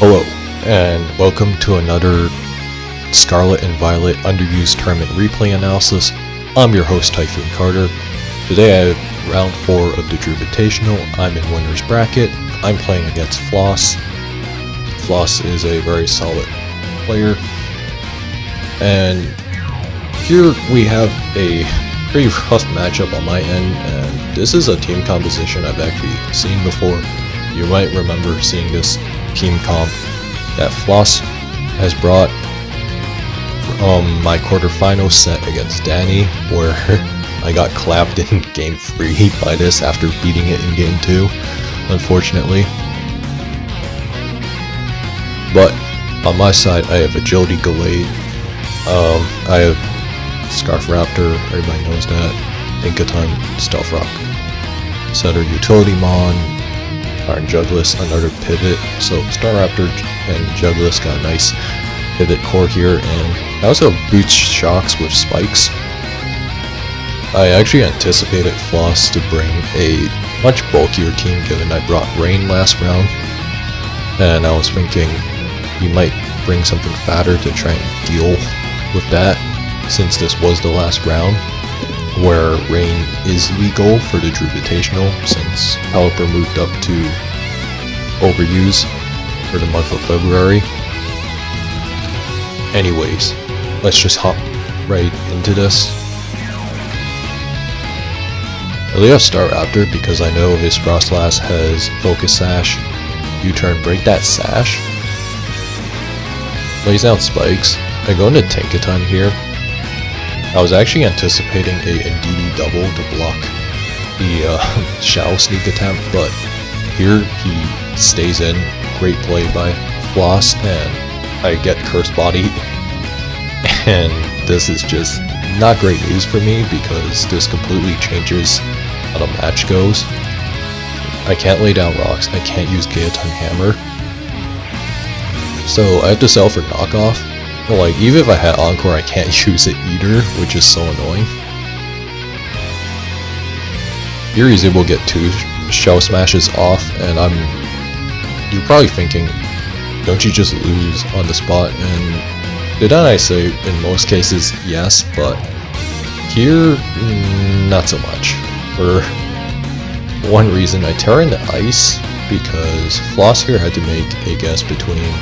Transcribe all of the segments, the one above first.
Hello, and welcome to another Scarlet and Violet Underused Tournament Replay Analysis. I'm your host, Typhoon Carter. Today I have round 4 of the Drewvitational. I'm in winner's bracket. I'm playing against Floss. Floss is a very solid player. And here we have a pretty rough matchup on my end, and this is a team composition I've actually seen before. You might remember seeing this team comp that Floss has brought from my quarterfinal set against Danny, where I got clapped in game 3 by this after beating it in game 2, unfortunately. But on my side, I have Agility Gallade, I have Scarf Raptor, everybody knows that, Inkaton, Stealth Rock, Setter Utility Mon, Iron Jugless, another pivot. So Staraptor and Jugless got a nice pivot core here, and I also have Boots Shocks with spikes. I actually anticipated Floss to bring a much bulkier team, given I brought Rain last round, and I was thinking he might bring something fatter to try and deal with that, since this was the last round where Rain is legal for the Drewvitational, since Pelipper moved up to Overuse for the month of February. Anyways, let's just hop right into this. I really have Staraptor because I know his Frostlass has Focus Sash, U-turn, break that Sash, lays down Spikes. I go into Tinkaton here. I was actually anticipating a DD double to block the Shadow Sneak attempt, but here he stays in. Great play by Floss, and I get Curse Body. And this is just not great news for me, because this completely changes how the match goes. I can't lay down rocks, I can't use Gaoton Hammer, so I have to sell for knockoff. Like, even if I had Encore, I can't use it either, which is so annoying. Here he's able to get 2 Shell Smashes off, and you're probably thinking, don't you just lose on the spot? And did I say in most cases yes, but here not so much. For one reason, I tear into Ice because Floss here had to make a guess between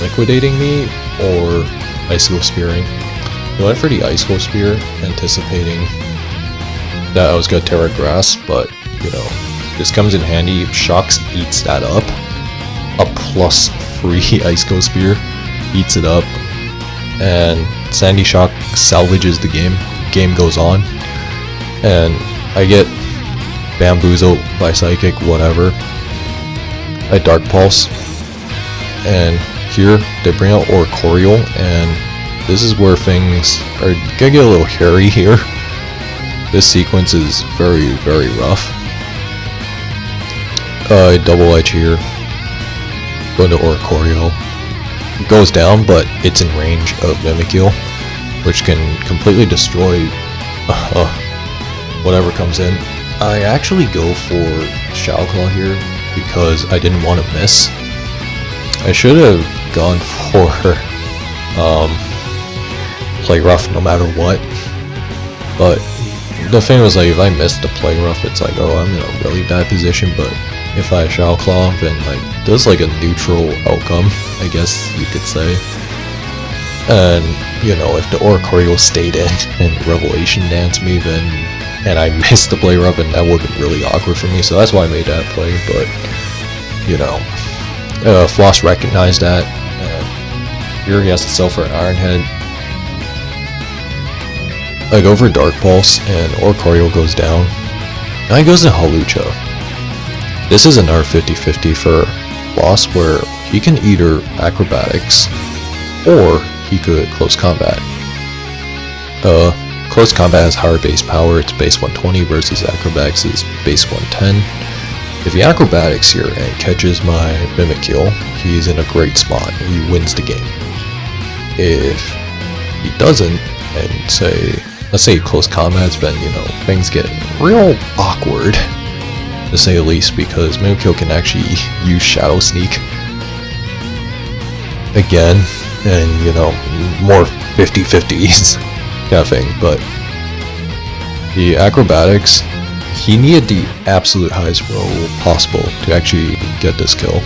liquidating me or Icicle Spearing. I went for the Icicle Spear, anticipating that I was gonna Terra Grass, but you know, this comes in handy. Shocks eats that up. A +3 Icicle Spear eats it up, and Sandy Shock salvages the game. Game goes on, and I get bamboozled by Psychic, whatever. I Dark Pulse, and here they bring out Oricorio, and this is where things are gonna get a little hairy here. This sequence is very, very rough. I double edge here, go into Oricorio. It goes down, but it's in range of Mimikyu, which can completely destroy whatever comes in. I actually go for Shadow Claw here because I didn't want to miss. I should have gone for Play Rough no matter what, but the thing was, like, if I missed the Play Rough, it's like, oh, I'm in a really bad position. But if I Shadow Claw, then like there's like a neutral outcome, I guess you could say. And you know, if the Oricorio stayed in and Revelation Dance me, then and I missed the Play Rough, and that would have been really awkward for me. So that's why I made that play. But you know, Floss recognized that. Here he has to sell for an Iron Head. I go for Dark Pulse, and Oricorio goes down. Now he goes to Hawlucha. This is another 50-50 for Floss, where he can either Acrobatics, or he could Close Combat. Close Combat has higher base power, it's base 120 versus Acrobatics is base 110. If he Acrobatics here and catches my Mimikyu, he's in a great spot, he wins the game. If he doesn't, and let's say Close Combat's, then you know, things get real awkward, to say the least, because Mimikyu can actually use Shadow Sneak. again, and you know, more 50-50s kind of thing. But the acrobatics, he needed the absolute highest roll possible to actually get this kill.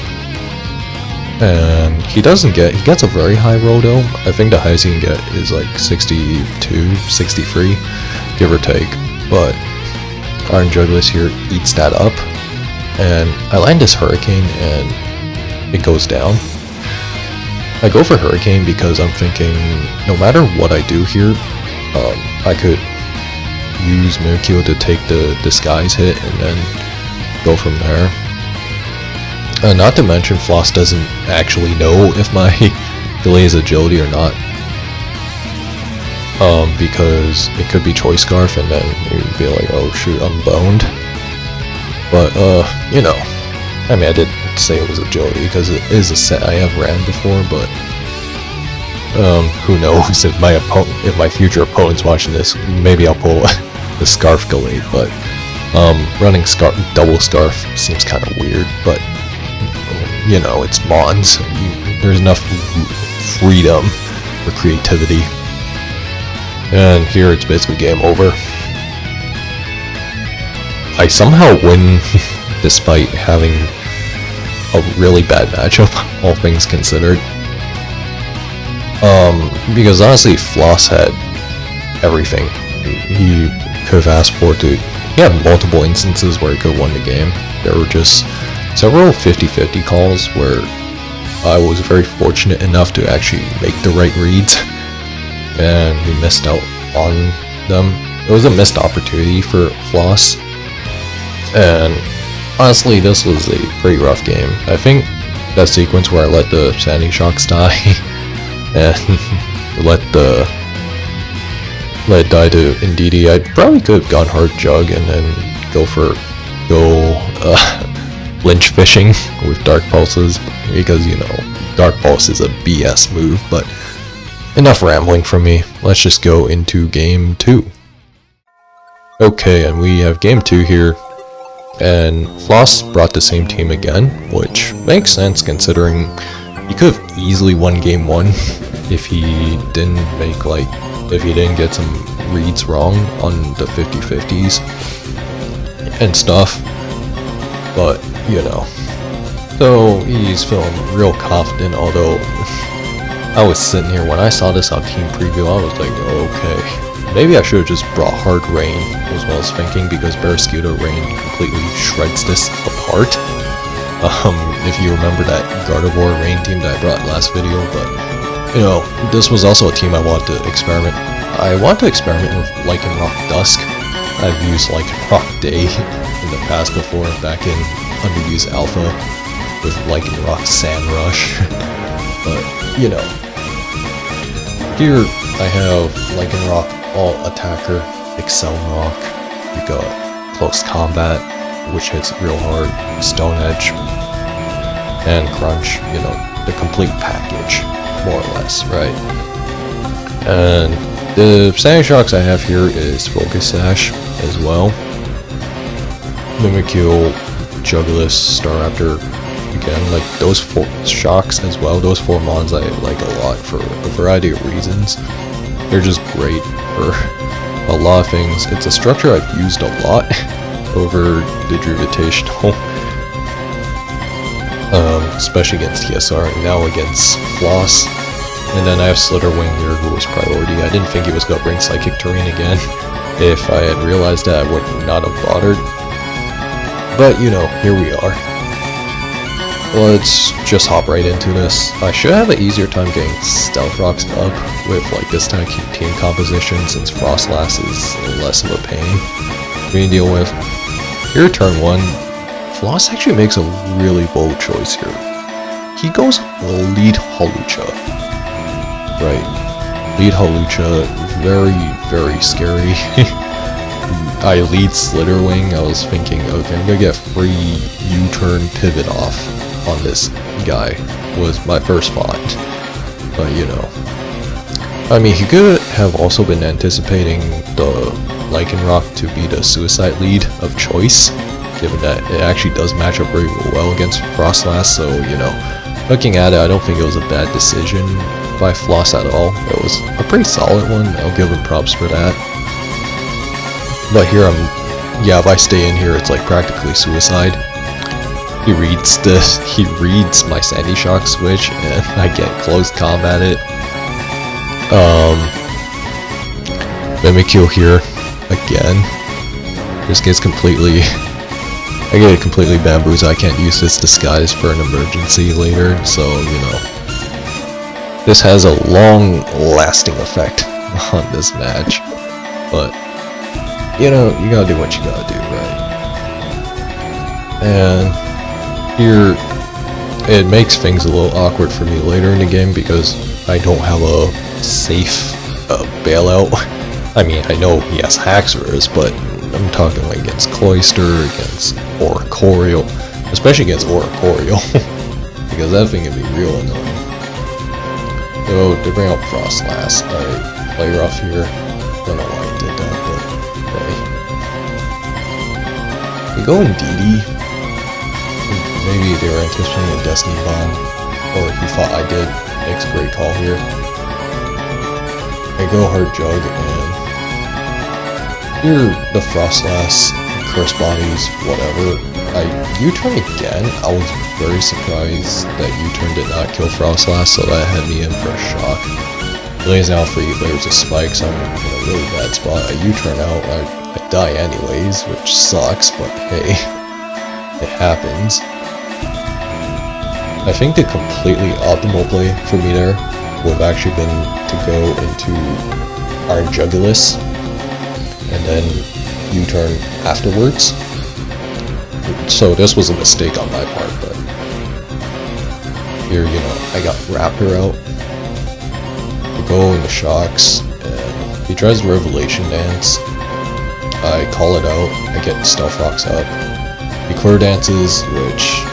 And he gets a very high roll though. I think the highest he can get is like 62, 63, give or take. But Iron Jugulis here eats that up. And I land this Hurricane and it goes down. I go for Hurricane because I'm thinking no matter what I do here, I could use Mimikyu to take the disguise hit and then go from there. Not to mention, Floss doesn't actually know if my delay is agility or not. Because it could be Choice Scarf and then you'd be like, oh shoot, I'm boned. But, you know, I mean, I didn't say it was agility because it is a set I have ran before, but who knows if my future opponent's watching this, maybe I'll pull the Scarf Gallade, but running double Scarf seems kind of weird, but you know, it's Mons. There's enough freedom for creativity. And here it's basically game over. I somehow win despite having a really bad matchup, all things considered. Because honestly, Floss had everything he could have asked for to. He had multiple instances where he could have won the game. There were just several 50-50 calls where I was very fortunate enough to actually make the right reads, and he missed out on them. It was a missed opportunity for Floss, and honestly this was a pretty rough game. I think that sequence where I let the Sandy Shocks die and let it die to Indeedee, I probably could have gone hard Jug and then go Lynch fishing with Dark Pulses, because you know, Dark Pulse is a BS move. But enough rambling from me, let's just go into game 2. Okay, and we have game 2 here, and Floss brought the same team again, which makes sense considering he could have easily won game 1 if he didn't get some reads wrong on the 50-50s and stuff. But, you know, so he's feeling real confident, although I was sitting here when I saw this on Team Preview, I was like, okay, maybe I should have just brought Hard Rain, was what I was thinking, because Barraskewda Rain completely shreds this apart. If you remember that Gardevoir Rain team that I brought last video, but, you know, this was also a team I wanted to experiment. I want to experiment with Lycanroc Dusk. I've used Lycanroc Day in the past before, back in Underused Alpha with Lycanroc Sand Rush. But, you know, here I have Lycanroc All Attacker, Excel Rock, we got Close Combat, which hits real hard, Stone Edge, and Crunch, you know, the complete package, more or less, right? And the Sandy Shocks I have here is Focus Sash as well. Mimikyu, Jugulis, Staraptor, again, like those 4 shocks as well, those 4 mons I like a lot for a variety of reasons. They're just great for a lot of things. It's a structure I've used a lot over the Drewvitational, especially against TSR and now against Floss. And then I have Slitherwing here, who was priority. I didn't think he was gonna bring Psychic Terrain again. If I had realized that, I would not have bothered. But, you know, here we are. Let's just hop right into this. I should have an easier time getting Stealth Rocks up with this type of team composition, since Frostlass is less of a pain for me to deal with. Here, turn 1, Floss actually makes a really bold choice here. He goes lead Hawlucha. Right. Lead Hawlucha, very, very scary. I lead Slitherwing, I was thinking, okay, I'm gonna get free U-turn pivot off on this guy, was my first thought. But, you know, I mean, he could have also been anticipating the Lycanroc to be the suicide lead of choice, given that it actually does match up very well against Frostlass, so, you know, looking at it, I don't think it was a bad decision by Floss at all. It was a pretty solid one. I'll give him props for that. But here yeah, if I stay in here, it's like practically suicide. He reads my Sandy Shock switch, and I get close combat it. Mimikyu here again. Just gets completely. I get it completely bamboozled. I can't use this disguise for an emergency later, so you know. This has a long-lasting effect on this match, but you know, you gotta do what you gotta do, right? And here, it makes things a little awkward for me later in the game because I don't have a safe bailout. I mean, I know he has Haxorus, but I'm talking like against Cloyster, against Oricorio, especially against Oricorio, because that thing can be real annoying. So, to bring up Frostlass, I play rough here. Don't know why I did that, but okay. We go in DD. Maybe they were anticipating a Destiny Bomb, or he thought I did. Makes a great call here. I go hard Jug, and here the Frostlass, Curse Bodies, whatever. I U-turn again. I was very surprised that U-turn did not kill Frostlass, so that had me in for a shock. He lays out 3 layers of spikes. I'm in a really bad spot. I U-turn out. I die anyways, which sucks, but hey, it happens. I think the completely optimal play for me there would have actually been to go into Iron Jugulis and then U-turn afterwards. So this was a mistake on my part, but here, you know, I got Raptor out. I go into Shocks, and he tries the Revelation Dance. I call it out, I get Stealth Rocks up. He Clear Dances, which,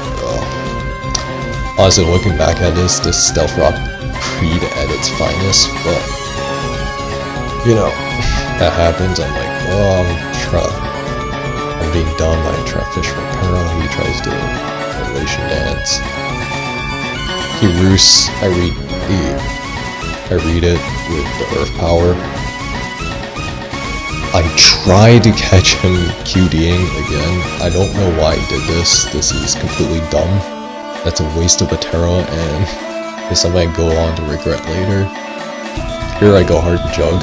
honestly, looking back at this Stealth Rock Creed at its finest, but, you know, that happens. I'm like, oh, I'm being done by a Trapfish from Peril. He tries to Revelation Dance. He roosts. I read it with the Earth Power. I try to catch him QDing again. I don't know why I did this. This is completely dumb. That's a waste of a Terra, and it's something I go on to regret later. Here I go hard Jug.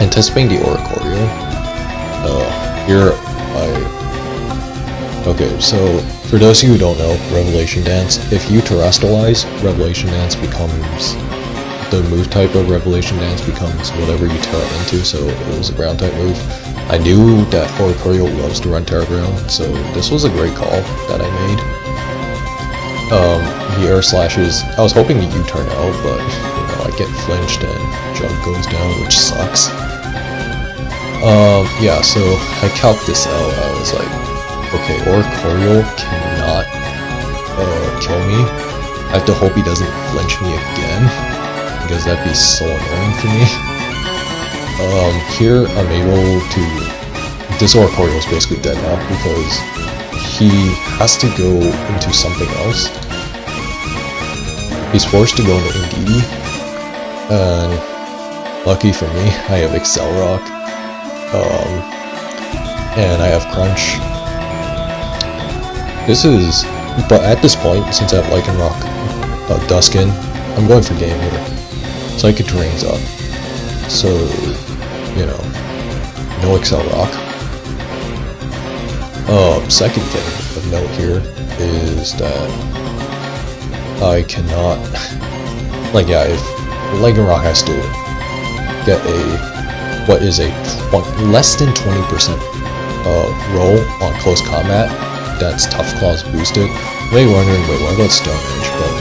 Anticipating the Oricorio. Okay, so for those of you who don't know, Revelation Dance, if you terrestrialize, Revelation Dance becomes, the move type of Revelation Dance becomes whatever you Terra into, so it was a ground type move. I knew that Oricorio loves to run Terra Ground, so this was a great call that I made. He air slashes. I was hoping to U-turn out, but you know, I get flinched and Jug goes down, which sucks. Yeah, so I calced this out. I was like, okay, Oricorio cannot kill me. I have to hope he doesn't flinch me again, because that'd be so annoying for me. Here I'm able to. This Oricorio is basically dead now because he has to go into something else. He's forced to go into Indeedee, and lucky for me, I have Excel Rock, and I have Crunch. But at this point, since I have Lycanroc, Duskin, I'm going for game here. Psychic Terrain's up, so, you know, no Excel Rock. Second thing of note here is that I cannot, like, yeah, if Lycanroc has to get what is a less than 20% roll on close combat, that's Tough Claws boosted. You may be wondering, wait, what about Stone Edge? But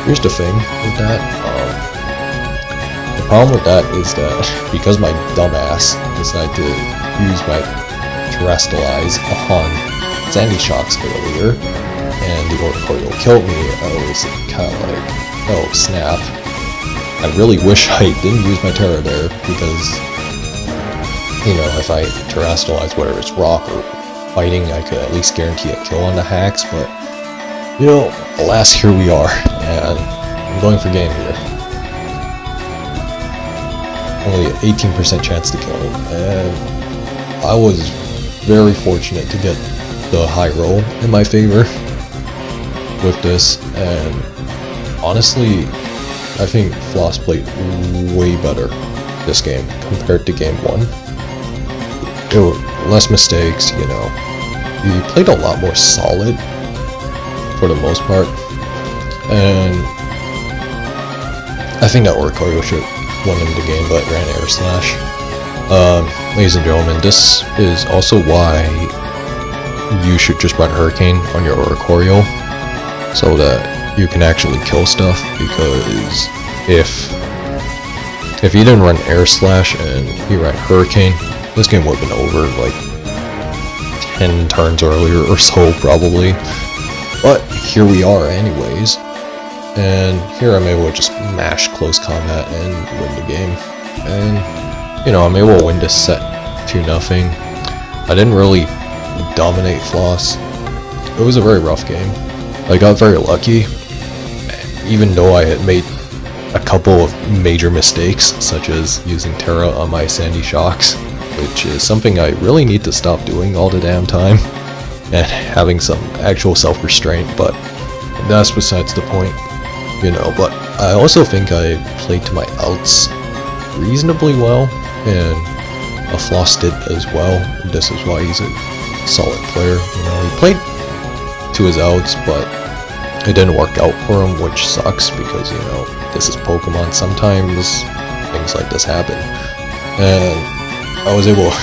here's the thing with that. The problem with that is that because my dumbass decided to use my Terrestrialize on Sandy Shocks earlier, and the Oricorio killed me, I was kind of like, oh snap. I really wish I didn't use my Terra there, because, you know, if I Terrestrialize, whether it's Rock or Fighting, I could at least guarantee a kill on the hacks, but You know, alas, here we are, and I'm going for game here. Only an 18% chance to kill him, and I was very fortunate to get the high roll in my favor with this, and honestly, I think Floss played way better this game compared to game 1. There were less mistakes, you know. He played a lot more solid for the most part, and I think that Oricorio should won him the game, but ran Air Slash. Ladies and gentlemen, this is also why you should just run Hurricane on your Oricorio, so that you can actually kill stuff, because if you didn't run Air Slash and you ran Hurricane, this game would have been over like 10 turns earlier or so, probably. But here we are anyways, and here I'm able to just mash close combat and win the game. And, you know, I'm able to win this set 2-0. I didn't really dominate Floss. It was a very rough game. I got very lucky, even though I had made a couple of major mistakes, such as using Terra on my Sandy Shocks, which is something I really need to stop doing all the damn time, and having some actual self-restraint, but that's besides the point, you know. But I also think I played to my outs reasonably well, and a Floss did as well. This is why he's a solid player, you know. He played to his outs, but it didn't work out for him, which sucks, because, you know, this is Pokemon. Sometimes things like this happen, and I was able to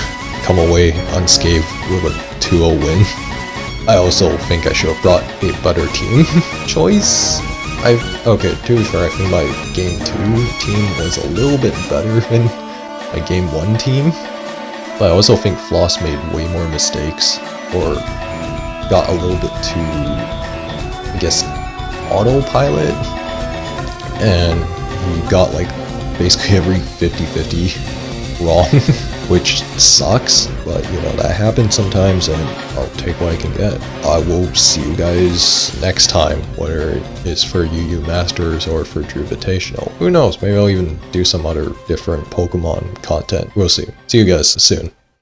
come away unscathed with a 2-0 win. I also think I should have brought a better team choice. Okay, to be fair, I think my Game 2 team was a little bit better than my Game 1 team. But I also think Floss made way more mistakes, or got a little bit too, I guess, autopilot. And he got like basically every 50-50 wrong. Which sucks, but you know, that happens sometimes, and I'll take what I can get. I will see you guys next time, whether it is for UU Masters or for Drewvitational. Who knows, maybe I'll even do some other different Pokemon content. We'll see. See you guys soon.